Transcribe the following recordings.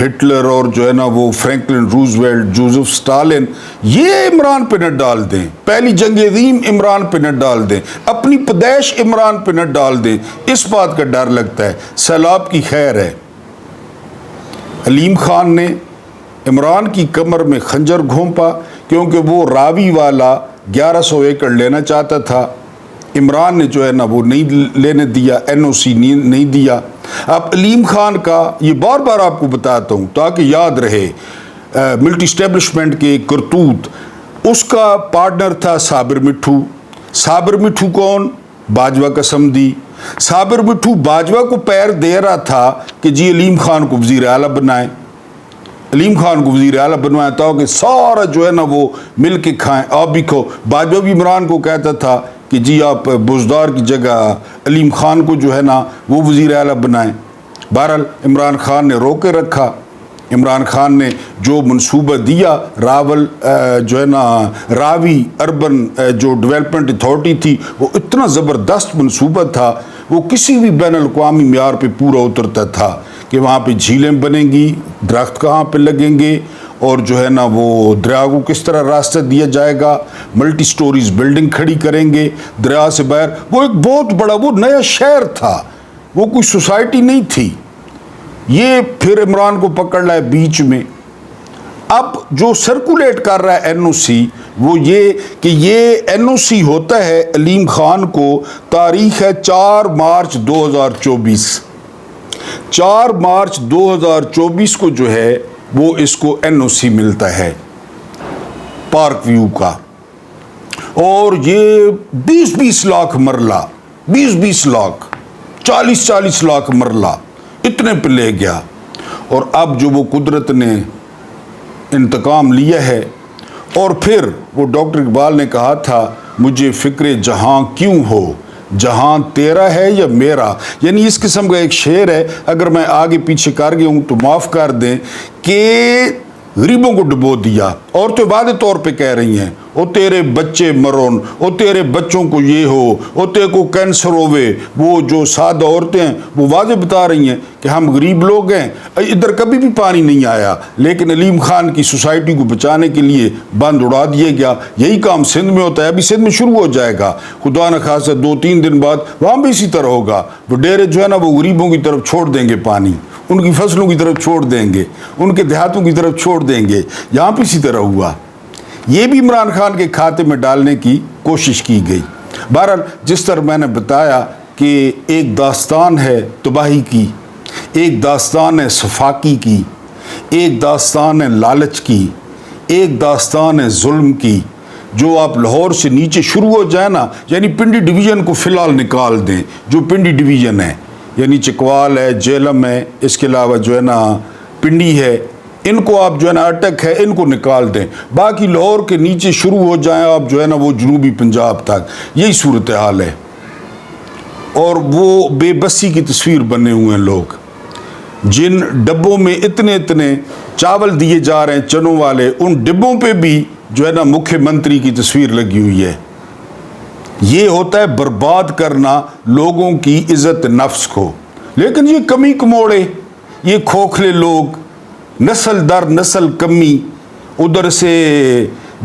Hitler اور جو ہے نا وہ فرینکلن روزویلٹ، جوزف اسٹالن، یہ عمران پہ نہ ڈال دیں، پہلی جنگ عظیم عمران پہ نہ ڈال دیں، اپنی پیدائش عمران پہ نہ ڈال دیں، اس بات کا ڈر لگتا ہے۔ سیلاب کی خیر ہے، علیم خان نے عمران کی کمر میں خنجر گھونپا کیونکہ وہ راوی والا 1100 ایکڑ لینا چاہتا تھا۔ عمران نے جو ہے نا وہ نہیں لینے دیا، NOC نہیں دیا۔ اب علیم خان کا یہ بار بار آپ کو بتاتا ہوں تاکہ یاد رہے، ملٹری اسٹیبلشمنٹ کے کرتوت، اس کا پارٹنر تھا صابر مٹھو۔ صابر مٹھو کون؟ باجوہ کا سمدھی۔ صابر مٹھو باجوہ کو پیر دے رہا تھا کہ جی علیم خان کو وزیر اعلیٰ بنائیں، علیم خان کو وزیر اعلیٰ بنوایا تاکہ سارا جو ہے نا وہ مل کے کھائیں، آپ بھی کھو۔ باجوہ بھی عمران کو کہتا تھا کہ جی آپ بزدار کی جگہ علیم خان کو جو ہے نا وہ وزیر اعلیٰ بنائیں۔ بہرحال عمران خان نے روکے رکھا۔ عمران خان نے جو منصوبہ دیا، جو ہے نا راوی اربن جو ڈیولپمنٹ اتھارٹی تھی، وہ اتنا زبردست منصوبہ تھا، وہ کسی بھی بین الاقوامی معیار پہ پورا اترتا تھا کہ وہاں پہ جھیلیں بنیں گی، درخت کہاں پہ لگیں گے، اور جو ہے نا وہ دریا کو کس طرح راستہ دیا جائے گا، ملٹی سٹوریز بلڈنگ کھڑی کریں گے دریا سے باہر۔ وہ ایک بہت بڑا وہ نیا شہر تھا، وہ کوئی سوسائٹی نہیں تھی۔ یہ پھر عمران کو پکڑ لائے بیچ میں۔ اب جو سرکولیٹ کر رہا ہے NOC وہ یہ کہ یہ NOC ہوتا ہے علیم خان کو، تاریخ ہے 4 مارچ 2024۔ 4 مارچ 2024 کو جو ہے وہ اس کو NOC ملتا ہے پارک ویو کا، اور یہ 20-20 لاکھ مرلہ، 20-20 لاکھ، 40-40 لاکھ مرلہ اتنے پہ لے گیا۔ اور اب جو وہ قدرت نے انتقام لیا ہے، اور پھر وہ ڈاکٹر اقبال نے کہا تھا مجھے فکر جہاں کیوں ہو، جہاں تیرا ہے یا میرا، یعنی اس قسم کا ایک شعر ہے، اگر میں آگے پیچھے کر گیا ہوں تو معاف کر دیں، کہ غریبوں کو ڈبو دیا۔ عورتیں واضح طور پہ کہہ رہی ہیں او تیرے بچے مرون، او تیرے بچوں کو یہ ہو، او تیرے کو کینسر ہوئے۔ وہ جو سادہ عورتیں ہیں وہ واضح بتا رہی ہیں کہ ہم غریب لوگ ہیں، ادھر کبھی بھی پانی نہیں آیا، لیکن علیم خان کی سوسائٹی کو بچانے کے لیے بند اڑا دیا گیا۔ یہی کام سندھ میں ہوتا ہے، ابھی سندھ میں شروع ہو جائے گا، خدا نہ خاصہ 2-3 دن بعد وہاں بھی اسی طرح ہوگا۔ وہ ڈیرے جو ہے نا وہ غریبوں کی طرف چھوڑ دیں گے پانی، ان کی فصلوں کی طرف چھوڑ دیں گے، ان کے دیہاتوں کی طرف چھوڑ دیں گے۔ یہاں پہ اسی طرح ہوا، یہ بھی عمران خان کے کھاتے میں ڈالنے کی کوشش کی گئی۔ بہرحال جس طرح میں نے بتایا کہ ایک داستان ہے تباہی کی، ایک داستان ہے صفاقی کی، ایک داستان ہے لالچ کی، ایک داستان ہے ظلم کی۔ جو آپ لاہور سے نیچے شروع ہو جائے نا، یعنی پنڈی ڈویژن کو فی الحال نکال دیں، جو پنڈی ڈویژن ہے یعنی چکوال ہے، جیلم ہے، اس کے علاوہ جو ہے نا پنڈی ہے، ان کو آپ جو ہے نا اٹک ہے، ان کو نکال دیں، باقی لاہور کے نیچے شروع ہو جائیں آپ جو ہے نا وہ جنوبی پنجاب تک، یہی صورتحال ہے۔ اور وہ بے بسی کی تصویر بنے ہوئے ہیں لوگ، جن ڈبوں میں اتنے اتنے چاول دیے جا رہے ہیں چنوں والے، ان ڈبوں پہ بھی جو ہے نا مکھیہ منتری کی تصویر لگی ہوئی ہے۔ یہ ہوتا ہے برباد کرنا لوگوں کی عزت نفس کو۔ لیکن یہ کمی کموڑے، یہ کھوکھلے لوگ، نسل در نسل کمی، ادھر سے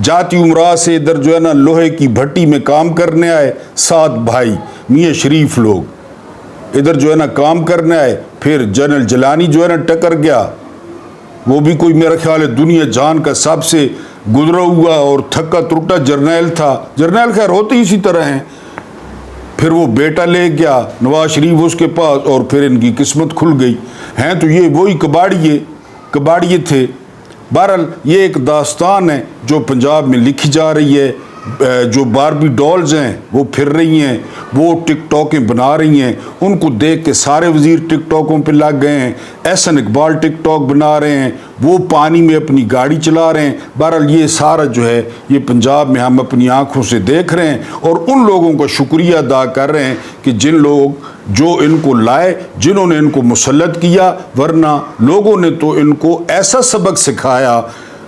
جاتی امراء سے ادھر جو ہے نا لوہے کی بھٹی میں کام کرنے آئے 7 بھائی میاں شریف لوگ، ادھر جو ہے نا کام کرنے آئے، پھر جنرل جیلانی جو ہے نا ٹکر گیا، وہ بھی کوئی میرا خیال ہے دنیا جان کا سب سے گزرا ہوا اور تھکا ترٹا جرنیل تھا۔ جرنیل خیر ہوتے ہی اسی طرح ہیں۔ پھر وہ بیٹا لے گیا نواز شریف اس کے پاس، اور پھر ان کی قسمت کھل گئی ہیں، تو یہ وہی کباڑیے تھے۔ بہرحال یہ ایک داستان ہے جو پنجاب میں لکھی جا رہی ہے۔ جو باربی ڈالز ہیں وہ پھر رہی ہیں، وہ ٹک ٹاکیں بنا رہی ہیں، ان کو دیکھ کے سارے وزیر ٹک ٹاکوں پہ لگ گئے ہیں۔ احسن اقبال ٹک ٹاک بنا رہے ہیں، وہ پانی میں اپنی گاڑی چلا رہے ہیں۔ بہرحال یہ سارا جو ہے یہ پنجاب میں ہم اپنی آنکھوں سے دیکھ رہے ہیں، اور ان لوگوں کا شکریہ ادا کر رہے ہیں کہ جو ان کو لائے، جنہوں نے ان کو مسلط کیا، ورنہ لوگوں نے تو ان کو ایسا سبق سکھایا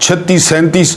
36-37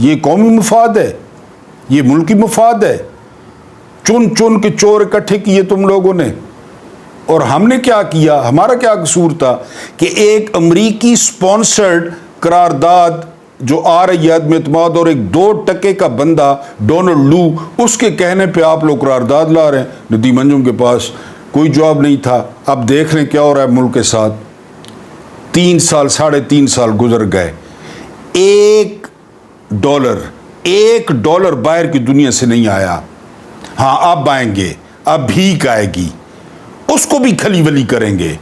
یہ قومی مفاد ہے؟ یہ ملکی مفاد ہے؟ چن چن کے چور اکٹھے کیے تم لوگوں نے، اور ہم نے کیا کیا؟ ہمارا کیا قصور تھا کہ ایک امریکی سپانسرڈ قرارداد جو آ رہی ہے عدم اعتماد، اور ایک 2% کا بندہ ڈونلڈ لو، اس کے کہنے پہ آپ لوگ قرارداد لا رہے ہیں۔ ندیم انجم کے پاس کوئی جواب نہیں تھا۔ اب دیکھ لیں کیا ہو رہا ہے ملک کے ساتھ۔ 3 سال 3.5 سال گزر گئے، $1 باہر کی دنیا سے نہیں آیا۔ ہاں اب آئیں گے، اب بھیک آئے گی، اس کو بھی کھلی ولی کریں گے۔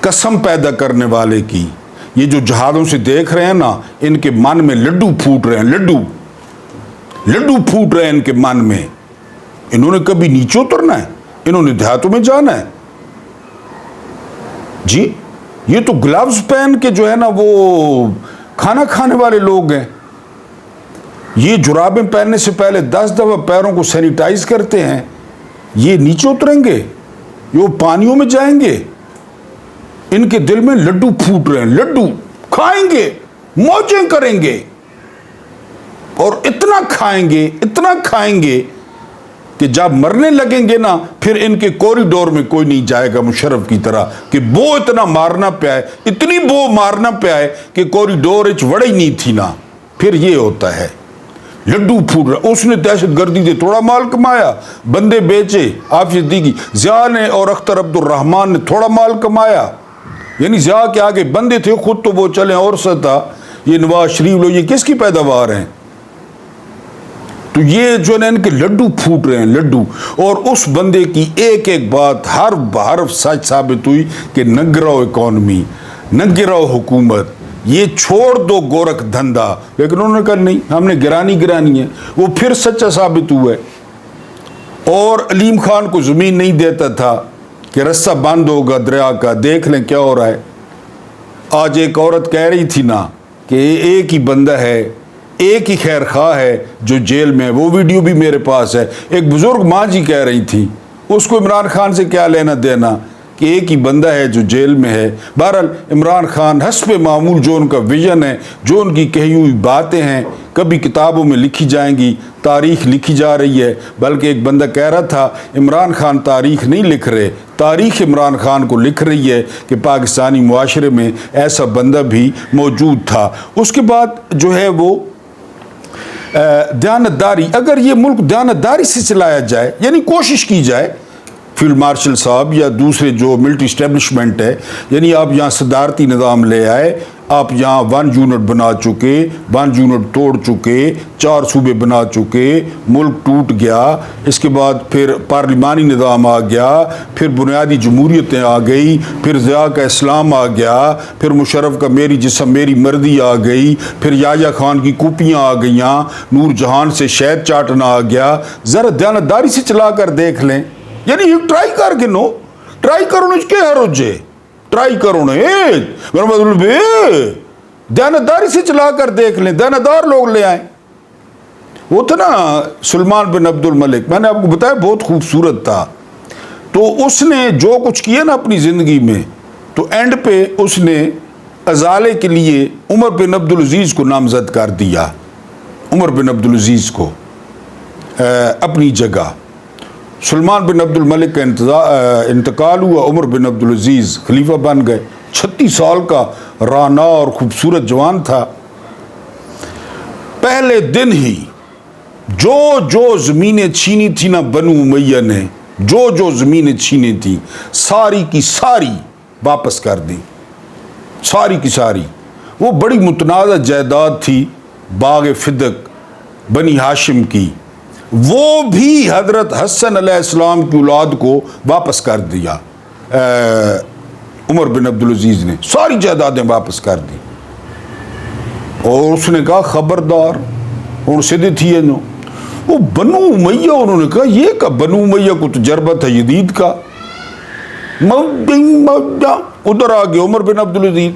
قسم پیدا کرنے والے کی، یہ جو جہادوں سے دیکھ رہے ہیں نا، ان کے من میں لڈو پھوٹ رہے ہیں، لڈو پھوٹ رہے ہیں ان کے من میں۔ انہوں نے کبھی نیچے اترنا ہے؟ انہوں نے دیہاتوں میں جانا ہے؟ جی یہ تو گلوز پہن کے جو ہے نا وہ کھانا کھانے والے لوگ ہیں۔ یہ جرابیں پہننے سے پہلے 10 دفعہ پیروں کو سینیٹائز کرتے ہیں۔ یہ نیچے اتریں گے؟ یہ وہ پانیوں میں جائیں گے؟ ان کے دل میں لڈو پھوٹ رہے ہیں، لڈو کھائیں گے، موجیں کریں گے، اور اتنا کھائیں گے کہ جب مرنے لگیں گے نا، پھر ان کے کوریڈور میں کوئی نہیں جائے گا مشرف کی طرح کہ بو اتنا مارنا پہ آئے، اتنی بو مارنا پہ آئے کہ کوریڈور وڑی نہیں تھی نا۔ پھر یہ ہوتا ہے لڈو پھوٹ رہا۔ اس نے دہشت گردی سے تھوڑا مال کمایا، بندے بیچے، آپ صدیقی ضیاء نے اور اختر عبد الرحمان نے تھوڑا مال کمایا، یعنی ضیاء کے آگے بندے تھے، خود تو وہ چلیں اور ستا۔ یہ نواز شریف لو، یہ کس کی پیداوار ہیں؟ تو یہ جو ہے ان کے لڈو پھوٹ رہے ہیں، لڈو۔ اور اس بندے کی ایک ایک بات حرف سچ ثابت ہوئی کہ نہ گراؤ اکانومی، نہ گراؤ حکومت، یہ چھوڑ دو گورکھ دھندا۔ لیکن انہوں نے کہا نہیں، ہم نے گرانی ہے۔ وہ پھر سچا ثابت ہوا ہے۔ اور علیم خان کو زمین نہیں دیتا تھا کہ رستہ بند ہوگا دریا کا۔ دیکھ لیں کیا ہو رہا ہے۔ آج ایک عورت کہہ رہی تھی نا کہ ایک ہی بندہ ہے، ایک ہی خیر خواہ ہے جو جیل میں ہے، وہ ویڈیو بھی میرے پاس ہے۔ ایک بزرگ ماں جی کہہ رہی تھی، اس کو عمران خان سے کیا لینا دینا کہ ایک ہی بندہ ہے جو جیل میں ہے۔ بہرحال عمران خان حسب معمول جو ان کا ویژن ہے، جو ان کی کہی ہوئی باتیں ہیں، کبھی کتابوں میں لکھی جائیں گی، تاریخ لکھی جا رہی ہے۔ بلکہ ایک بندہ کہہ رہا تھا عمران خان تاریخ نہیں لکھ رہے، تاریخ عمران خان کو لکھ رہی ہے کہ پاکستانی معاشرے میں ایسا بندہ بھی موجود تھا۔ اس کے بعد جو ہے وہ دیانتداری، اگر یہ ملک دیانتداری سے چلایا جائے، یعنی کوشش کی جائے، فیلڈ مارشل صاحب یا دوسرے جو ملٹری اسٹیبلشمنٹ ہے، یعنی آپ یہاں صدارتی نظام لے آئے، آپ یہاں 1 یونٹ بنا چکے، 1 یونٹ توڑ چکے، 4 صوبے بنا چکے، ملک ٹوٹ گیا، اس کے بعد پھر پارلیمانی نظام آ گیا، پھر بنیادی جمہوریتیں آ گئی، پھر ضیاء کا اسلام آ گیا، پھر مشرف کا میری جسم میری مرضی آ گئی، پھر یحییٰ خان کی کاپیاں آ گئیاں، نور جہان سے شہد چاٹنا آ گیا۔ ذرا دیانتداری سے چلا کر دیکھ لیں، یعنی ٹرائی کر کے نو ٹرائی کرو نا، کیا حرج ہے ٹرائی کرو نا، میرا مطلب دیانتداری سے چلا کر دیکھ لیں، دیانتدار لوگ لے آئیں۔ وہ تھا نا سلمان بن عبد الملک، میں نے آپ کو بتایا بہت خوبصورت تھا۔ تو اس نے جو کچھ کیا نا اپنی زندگی میں، تو اینڈ پہ اس نے ازالے کے لیے عمر بن عبد العزیز کو نامزد کر دیا، عمر بن عبد العزیز کو اپنی جگہ۔ سلمان بن عبد الملک کا انتقال ہوا، عمر بن عبد العزیز خلیفہ بن گئے۔ 36 سال کا رانا اور خوبصورت جوان تھا۔ پہلے دن ہی جو زمینیں چھینی تھی نا بنو امیہ نے، جو زمینیں چھینی تھی ساری کی ساری واپس کر دی، ساری کی ساری۔ وہ بڑی متنازع جائیداد تھی باغ فدق بنی ہاشم کی، وہ بھی حضرت حسن علیہ السلام کی اولاد کو واپس کر دیا عمر بن عبد العزیز نے، ساری جائیدادیں واپس کر دی۔ اور اس نے کہا خبردار، اور سیدھے تھی نو وہ بنو امیہ، انہوں نے کہا یہ کا بنو امیہ کو تجربہ تھا یزید کا، ادھر آ گئے عمر بن عبد العزیز،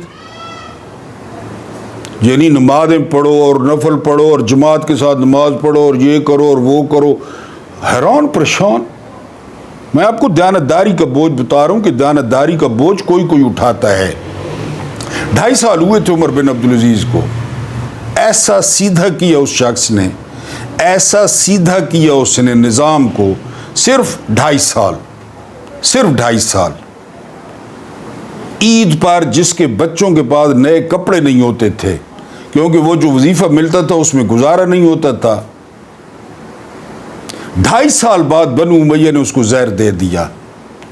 یعنی نمازیں پڑھو اور نفل پڑھو اور جماعت کے ساتھ نماز پڑھو اور یہ کرو اور وہ کرو، حیران پریشان۔ میں آپ کو دیانتداری کا بوجھ بتا رہا ہوں کہ دیانتداری کا بوجھ کوئی اٹھاتا ہے۔ 2.5 سال ہوئے تھے عمر بن عبد العزیز کو، ایسا سیدھا کیا اس شخص نے، ایسا سیدھا کیا اس نے نظام کو، صرف 2.5 سال۔ عید پر جس کے بچوں کے پاس نئے کپڑے نہیں ہوتے تھے کیونکہ وہ جو وظیفہ ملتا تھا اس میں گزارا نہیں ہوتا تھا، 2.5 سال بعد بنو امیہ نے اس کو زہر دے دیا۔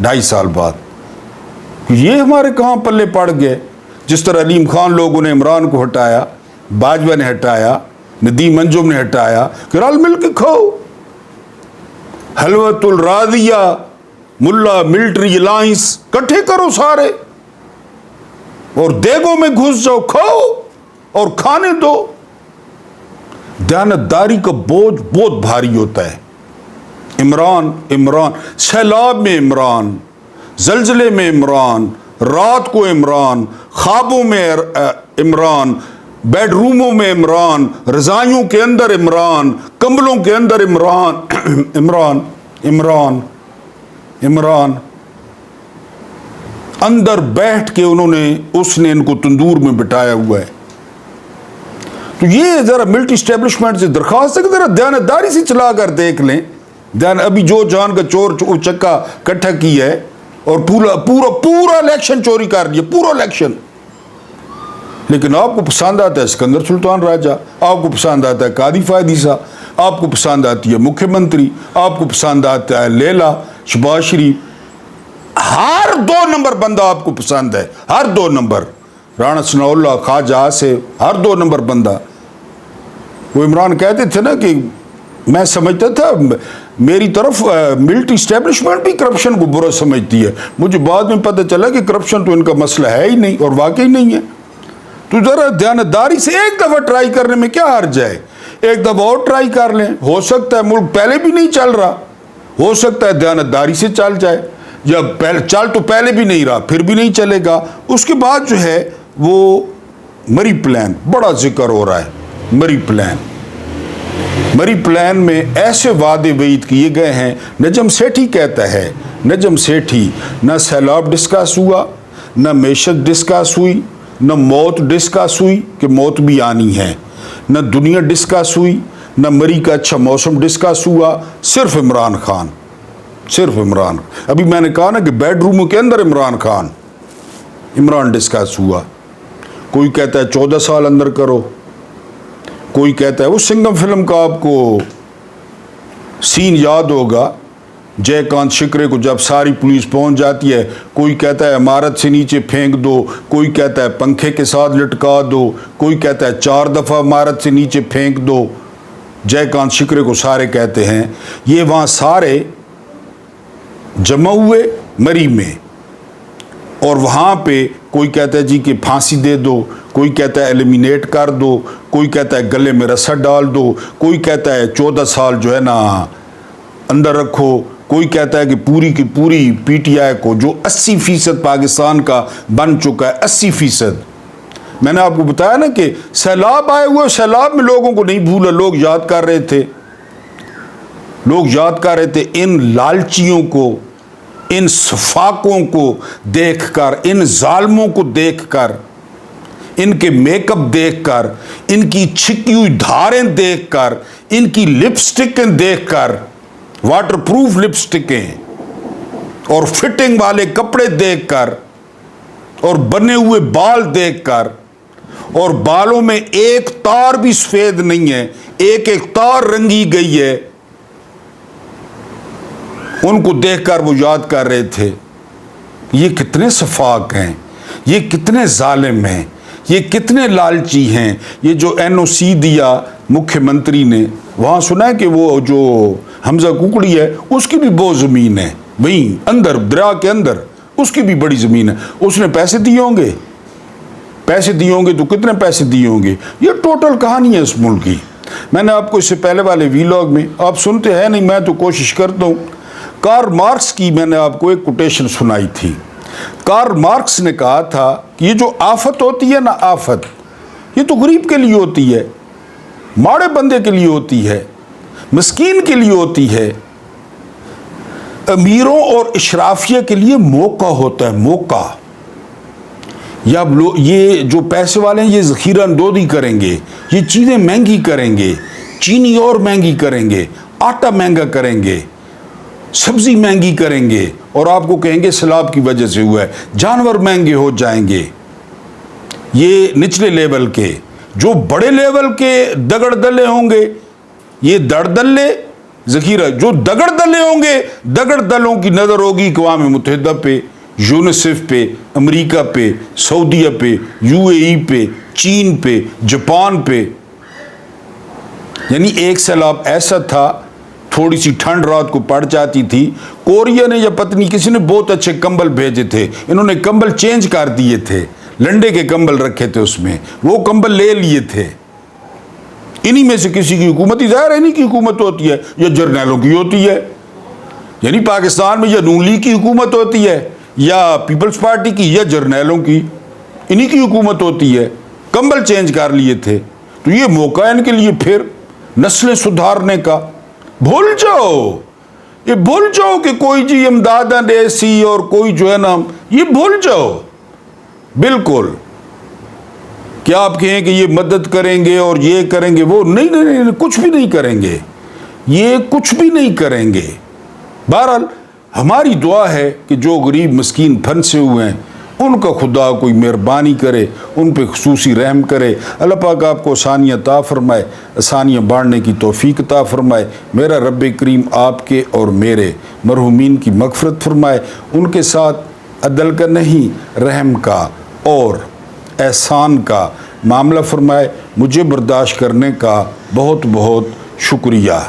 2.5 سال بعد یہ ہمارے کہاں پلے پڑ گئے؟ جس طرح علیم خان لوگوں نے عمران کو ہٹایا، باجوہ نے ہٹایا، ندیم انجم نے ہٹایا کہ رل مل کے کھاؤ، حلوت الراضیہ، ملا ملٹری الائنس کٹھے کرو سارے اور دیگوں میں گھس جاؤ، کھاؤ اور کھانے دو۔ دیانتداری کا بوجھ بہت بھاری ہوتا ہے۔ عمران سیلاب میں عمران، زلزلے میں عمران، رات کو عمران، خوابوں میں عمران، بیڈ روموں میں عمران، رضائیوں کے اندر عمران، کمبلوں کے اندر عمران اندر بیٹھ کے اس نے ان کو تندور میں بٹھایا ہوا ہے۔ تو یہ ذرا ملٹری اسٹیبلشمنٹ سے درخواست ہے کہ ذرا دیانتداری سے چلا کر دیکھ لیں۔ ابھی جو جان کا چور چکا کٹھا کی ہے اور پورا الیکشن چوری کر لیا، پورا الیکشن۔ لیکن آپ کو پسند آتا ہے سکندر سلطان راجہ، آپ کو پسند آتا ہے قاضی فائد عیسیٰ، آپ کو پسند آتی ہے مکھیہ منتری، آپ کو پسند آتا ہے لیلا، شہباز شریف، ہر 2 نمبر بندہ آپ کو پسند ہے، ہر 2 نمبر، رانا ثناء اللہ، خواجہ آصف، ہر 2 نمبر بندہ۔ وہ عمران کہتے تھے نا کہ میں سمجھتا تھا میری طرف ملٹری اسٹیبلشمنٹ بھی کرپشن کو برا سمجھتی ہے، مجھے بعد میں پتہ چلا کہ کرپشن تو ان کا مسئلہ ہے ہی نہیں اور واقعی نہیں ہے۔ تو ذرا دیانتداری سے ایک دفعہ ٹرائی کرنے میں کیا حرج ہے؟ ایک دفعہ اور ٹرائی کر لیں، ہو سکتا ہے ملک پہلے بھی نہیں چل رہا، ہو سکتا ہے دیانتداری سے چل جائے، یا چل تو پہلے بھی نہیں رہا پھر بھی نہیں چلے گا۔ اس کے بعد جو ہے وہ مری پلان بڑا ذکر ہو رہا ہے۔ مری پلان میں ایسے وعدے وعید کیے گئے ہیں۔ نجم سیٹھی کہتا ہے، نجم سیٹھی، نہ سیلاب ڈسکس ہوا، نہ معیشت ڈسکس ہوئی، نہ موت ڈسکس ہوئی کہ موت بھی آنی ہے، نہ دنیا ڈسکس ہوئی، نہ مری کا اچھا موسم ڈسکس ہوا، صرف عمران خان، صرف عمران۔ ابھی میں نے کہا نا کہ بیڈ روموں کے اندر عمران ڈسکس ہوا۔ کوئی کہتا ہے 14 سال اندر کرو، کوئی کہتا ہے وہ سنگم فلم کا آپ کو سین یاد ہوگا، جے کانت شکرے کو جب ساری پولیس پہنچ جاتی ہے، کوئی کہتا ہے عمارت سے نیچے پھینک دو، کوئی کہتا ہے پنکھے کے ساتھ لٹکا دو، کوئی کہتا ہے 4 دفعہ عمارت سے نیچے پھینک دو۔ جے کانت شکرے کو سارے کہتے ہیں، یہ وہاں سارے جمع ہوئے مری میں، اور وہاں پہ کوئی کہتا ہے جی کہ پھانسی دے دو، کوئی کہتا ہے ایلیمینیٹ کر دو، کوئی کہتا ہے گلے میں رسا ڈال دو، کوئی کہتا ہے 14 سال جو ہے نا اندر رکھو، کوئی کہتا ہے کہ پوری کی پوری پی ٹی آئی کو جو 80% پاکستان کا بن چکا ہے، 80%۔ میں نے آپ کو بتایا نا کہ سیلاب آئے ہوئے، سیلاب میں لوگوں کو نہیں بھولا، لوگ یاد کر رہے تھے ان لالچیوں کو، ان سفاکوں کو دیکھ کر، ان ظالموں کو دیکھ کر، ان کے میک اپ دیکھ کر، ان کی چھکی ہوئی دھاریں دیکھ کر، ان کی لپسٹکیں دیکھ کر، واٹر پروف لپسٹکیں اور فٹنگ والے کپڑے دیکھ کر، اور بنے ہوئے بال دیکھ کر، اور بالوں میں ایک تار بھی سفید نہیں ہے، ایک تار رنگی گئی ہے، ان کو دیکھ کر وہ یاد کر رہے تھے یہ کتنے سفاک ہیں، یہ کتنے ظالم ہیں، یہ کتنے لالچی ہیں۔ یہ جو این او سی دیا مکھیہ منتری نے، وہاں سنا ہے کہ وہ جو حمزہ ککڑی ہے اس کی بھی بہت زمین ہے، وہیں اندر دریا کے اندر اس کی بھی بڑی زمین ہے، اس نے پیسے دیے ہوں گے تو کتنے پیسے دیے ہوں گے؟ یہ ٹوٹل کہانی ہے اس ملک کی۔ میں نے آپ کو اس سے پہلے والے ویلاگ میں، آپ سنتے ہیں نہیں، میں تو کوشش کرتا ہوں، کارل مارکس کی میں نے آپ کو ایک کوٹیشن سنائی تھی۔ کارل مارکس نے کہا تھا کہ یہ جو آفت ہوتی ہے نا، آفت یہ تو غریب کے لیے ہوتی ہے، ماڑے بندے کے لیے ہوتی ہے، مسکین کے لیے ہوتی ہے، امیروں اور اشرافیہ کے لیے موقع ہوتا ہے، موقع۔ یا یہ جو پیسے والے ہیں یہ ذخیرہ اندوزی کریں گے، یہ چیزیں مہنگی کریں گے، چینی اور مہنگی کریں گے، آٹا مہنگا کریں گے، سبزی مہنگی کریں گے، اور آپ کو کہیں گے سیلاب کی وجہ سے ہوا ہے، جانور مہنگے ہو جائیں گے۔ یہ نچلے لیول کے، جو بڑے لیول کے دگڑ دلے ہوں گے، یہ دڑ دلے ذخیرہ، جو دگڑ دلے ہوں گے، دگڑ دلوں کی نظر ہوگی اقوام متحدہ پہ، یونیسیف پہ، امریکہ پہ، سعودیہ پہ، UAE پہ، چین پہ، جاپان پہ۔ یعنی ایک سیلاب ایسا تھا، تھوڑی سی ٹھنڈ رات کو پڑ جاتی تھی، کوریا نے یا پتنی کسی نے بہت اچھے کمبل بھیجے تھے، انہوں نے کمبل چینج کر دیے تھے، لنڈے کے کمبل رکھے تھے اس میں، وہ کمبل لے لیے تھے۔ انہی میں سے کسی کی حکومت، ظاہر ہے انہی کی حکومت ہوتی ہے یا جرنیلوں کی ہوتی ہے، یعنی پاکستان میں یا نون لیگ کی حکومت ہوتی ہے یا پیپلز پارٹی کی یا جرنیلوں کی، انہی کی حکومت ہوتی ہے۔ کمبل چینج کر لیے تھے، تو یہ موقع ہے ان کے لیے پھر نسلیں سدھارنے کا۔ بھول جاؤ، یہ بھول جاؤ کہ کوئی جی امداداں دے سی اور کوئی جو ہے نا، یہ بھول جاؤ بالکل، کیا آپ کہیں کہ یہ مدد کریں گے اور یہ کریں گے، وہ نہیں، کچھ بھی نہیں کریں گے، یہ کچھ بھی نہیں کریں گے۔ بہرحال ہماری دعا ہے کہ جو غریب مسکین پھنسے ہوئے ہیں ان کا خدا کوئی مہربانی کرے، ان پہ خصوصی رحم کرے، اللہ پاک آپ کو آسانیاں عطا فرمائے، آسانیاں بانٹنے کی توفیق عطا فرمائے۔ میرا رب کریم آپ کے اور میرے مرحومین کی مغفرت فرمائے، ان کے ساتھ عدل کا نہیں رحم کا اور احسان کا معاملہ فرمائے۔ مجھے برداشت کرنے کا بہت بہت شکریہ۔